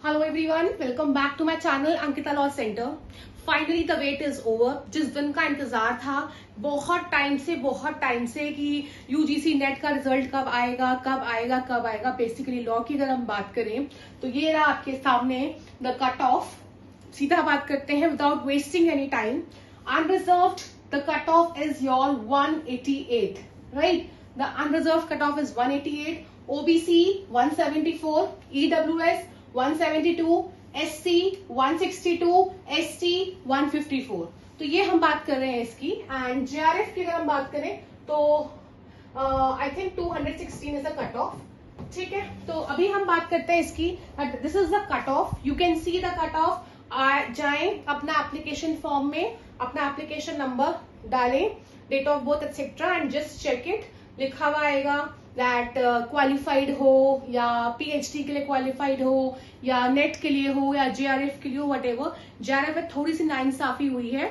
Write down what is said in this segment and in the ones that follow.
Hello everyone, welcome back to my channel Ankita Law Center. Finally the wait is over. जिस दिन का इंतजार था बहुत टाइम से कि यूजीसी नेट का रिजल्ट कब आएगा। बेसिकली लॉ की अगर हम बात करें तो ये रहा आपके सामने द कट ऑफ। सीधा बात करते हैं without wasting any time. Unreserved the cut off is your 188, right? The unreserved cut off is 188, OBC 174, EWS 172, SC 162, ST 154। तो ये हम बात कर रहे हैं इसकी। एंड JRF की अगर हम बात करें तो I think 216 is the cut off. ठीक है, तो अभी हम बात करते हैं इसकी। This is the cut off, you can see the cut off. जाएं अपना एप्लीकेशन फॉर्म में, अपना एप्लीकेशन नंबर डालें, date of birth etcetera and just check it. लिखा हुआ आएगा दैट क्वालिफाइड हो या PhD के लिए क्वालिफाइड हो या नेट के लिए हो या JRF के लिए हो, वट एवर। JRF में थोड़ी सी नाइंसाफी हुई है,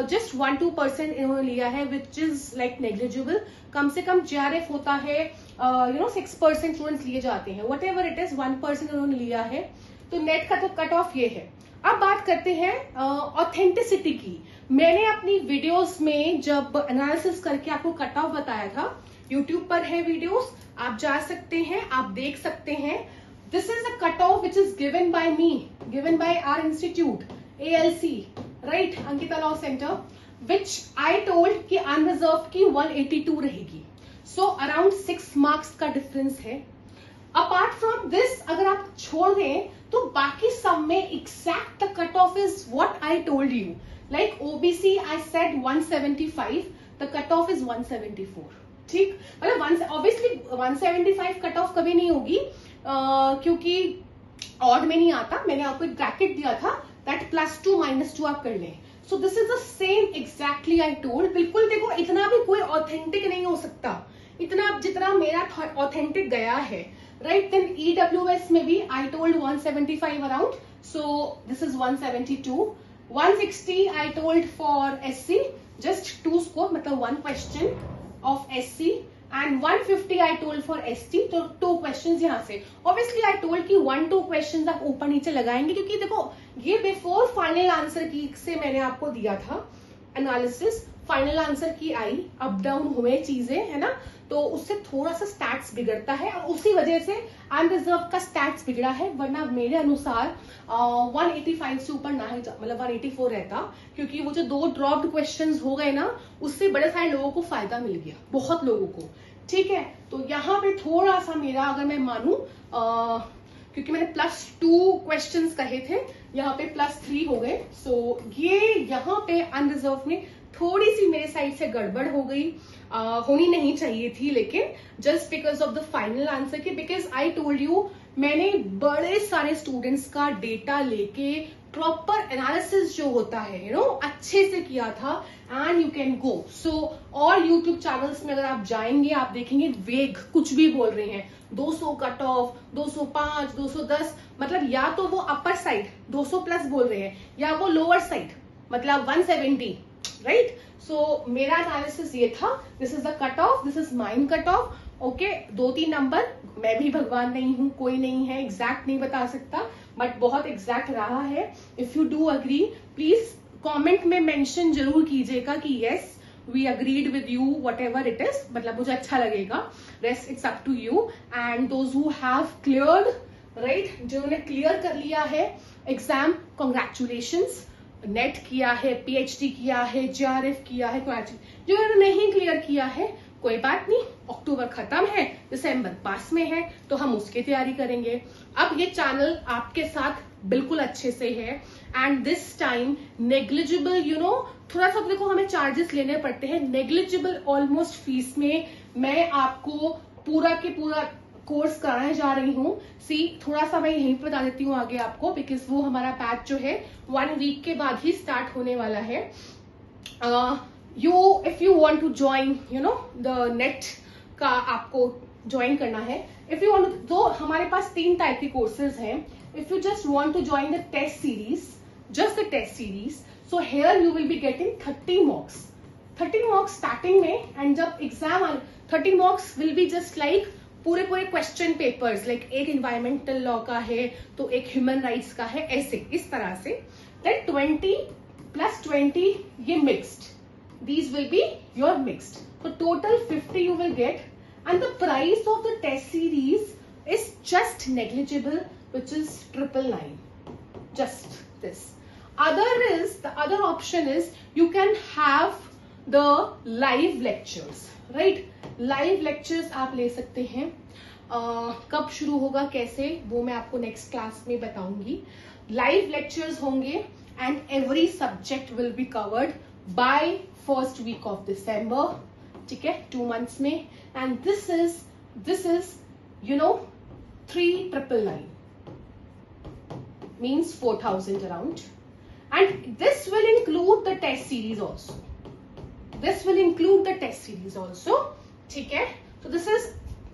जस्ट 1-2% इन्होंने लिया है विच इज लाइक नेग्लिजिबल। कम से कम JRF होता है 6% स्टूडेंट्स लिए जाते हैं, वट एवर इट इज 1% इन्होंने लिया है। तो नेट का तो कट ऑफ ये है। अब बात करते हैं ऑथेंटिसिटी की। मैंने अपनी वीडियोस में जब एनालिसिस करके आपको कट ऑफ बताया था, यूट्यूब पर है वीडियोस, आप जा सकते हैं, आप देख सकते हैं। This is the cut off which is given by me, given by our institute ALC, right, Ankita law centre, which I told कि अनरिजर्व की 182 रहेगी। सो अराउंड 6 मार्क्स का डिफरेंस है। अपार्ट फ्रॉम दिस अगर आप छोड़ दें तो बाकी सब में exact the cut off is what I told you. Like OBC I said 175, the cut off is 174। ठीक, मतलब ऑब्वियसली 175 कट ऑफ कभी नहीं होगी क्योंकि ऑड में नहीं आता। मैंने आपको एक ब्रैकेट दिया था दैट +2 -2 आप कर लें। So this is the same exactly I told. बिल्कुल देखो, इतना भी कोई ऑथेंटिक नहीं हो सकता इतना जितना मेरा ऑथेंटिक गया है, राइट? देन EWS में भी I told 175 around, so this is 172। 160 I told for SC, just 2 score, मतलब 1 question of SC, and 150 I told for ST, तो 2 questions यहाँ से। Obviously I told कि 1-2 questions आप ऊपर नीचे लगाएंगे क्योंकि देखो ये बिफोर फाइनल आंसर की से मैंने आपको दिया था एनालिसिस। फाइनल आंसर की आई, अप डाउन हुए चीजें, है ना, तो उससे थोड़ा सा स्टैट्स बिगड़ता है और उसी वजह से अनरिजर्व का स्टैट्स बिगड़ा है। वरना मेरे अनुसार 185 से ऊपर ना ही, मतलब 184 रहता, क्योंकि वो जो 2 ड्रॉप्ड क्वेश्चंस हो गए ना, उससे बड़े सारे लोगों को फायदा मिल गया, बहुत लोगों को। ठीक है, तो यहाँ पे थोड़ा सा मेरा, अगर मैं मानू, क्योंकि मैंने +2 क्वेश्चंस कहे थे, यहाँ पे +3 हो गए। सो ये यहाँ पे अनरिजर्व में थोड़ी सी मेरे साइड से गड़बड़ हो गई, होनी नहीं चाहिए थी, लेकिन just because of the final answer की, बिकॉज आई टोल्ड यू मैंने बड़े सारे स्टूडेंट्स का डेटा लेके प्रॉपर एनालिसिस जो होता है अच्छे से किया था। एंड यू कैन गो और यूट्यूब चैनल्स में अगर आप जाएंगे आप देखेंगे वेग कुछ भी बोल रहे हैं, 200 कट ऑफ, 205, 210, मतलब या तो वो अपर साइड 200 प्लस बोल रहे हैं या वो लोअर साइड मतलब 170, राइट? सो मेरा एनालिसिस ये था, this is the cut of, this is mine cut off. Okay, 2-3 number, मैं भी भगवान नहीं हूं, कोई नहीं है, एग्जैक्ट नहीं बता सकता, बट बहुत एग्जैक्ट रहा है। If you do agree, please comment में मेंशन जरूर कीजिएगा कि yes we agreed with you, whatever it is, मतलब मुझे अच्छा लगेगा। Rest it's up to you and those who have cleared, right, जिन्होंने क्लियर कर लिया है एग्जाम, कॉन्ग्रेचुलेशंस। नेट किया है, PhD किया है, JRF किया है, जो नहीं क्लियर किया है कोई बात नहीं, अक्टूबर खत्म है, दिसंबर पास में है, तो हम उसकी तैयारी करेंगे। अब ये चैनल आपके साथ बिल्कुल अच्छे से है एंड दिस टाइम नेग्लिजिबल, थोड़ा सा देखो हमें चार्जेस लेने पड़ते हैं, नेग्लिजिबल ऑलमोस्ट फीस में मैं आपको पूरा के पूरा कोर्स कराने जा रही हूँ। थोड़ा सा मैं यहीं पर बता देती हूँ आगे आपको, बिकॉज वो हमारा बैच जो है 1 वीक के बाद ही स्टार्ट होने वाला है। If you want to join the NET का आपको ज्वाइन करना है, इफ यू वांट तो हमारे पास 3 टाइप के कोर्सेज हैं। If you just want to join the test series, just the test series, so here you will be getting 30 mocks starting में, एंड जब exam 30 mocks will be just like पूरे पूरे question papers like एक environmental law का है तो एक human rights का है, ऐसे इस तरह से. देन 20 + 20 ये mixed, these will be your mixed. So total 50 you will get, and the price of the test series is just negligible, which is 999. Just this. The other option is you can have the live lectures, right? Live lectures आप ले सकते हैं. कब शुरू होगा कैसे वो मैं आपको नेक्स्ट क्लास में बताऊंगी. लाइव लेक्चर्स होंगे and every subject will be covered by first week of December. ठीक है, 2 months में. And this is 3,999 means 4,000 around. And this will include the test series also. ठीक है, so this is,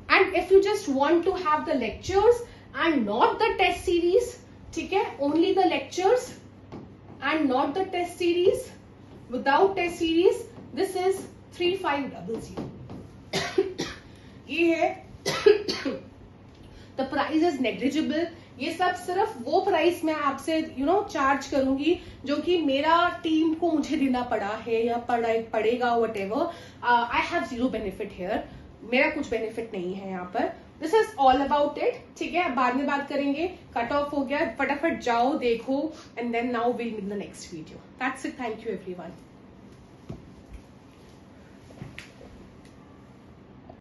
and if you just want to have the lectures and not the test series, ठीक है, only the lectures and not the test series, without test series, this is 3,500. ये है the price is negligible. ये सब सिर्फ वो price मैं आपसे चार्ज करूंगी जो कि मेरा टीम को मुझे देना पड़ा है या पड़ेगा whatever. I have zero benefit here, मेरा कुछ बेनिफिट नहीं है यहाँ पर. This is all about it. ठीक है, बाद में बात करेंगे. कट ऑफ हो गया, फटाफट जाओ देखो, and then now we'll meet the next video. That's it. Thank you everyone.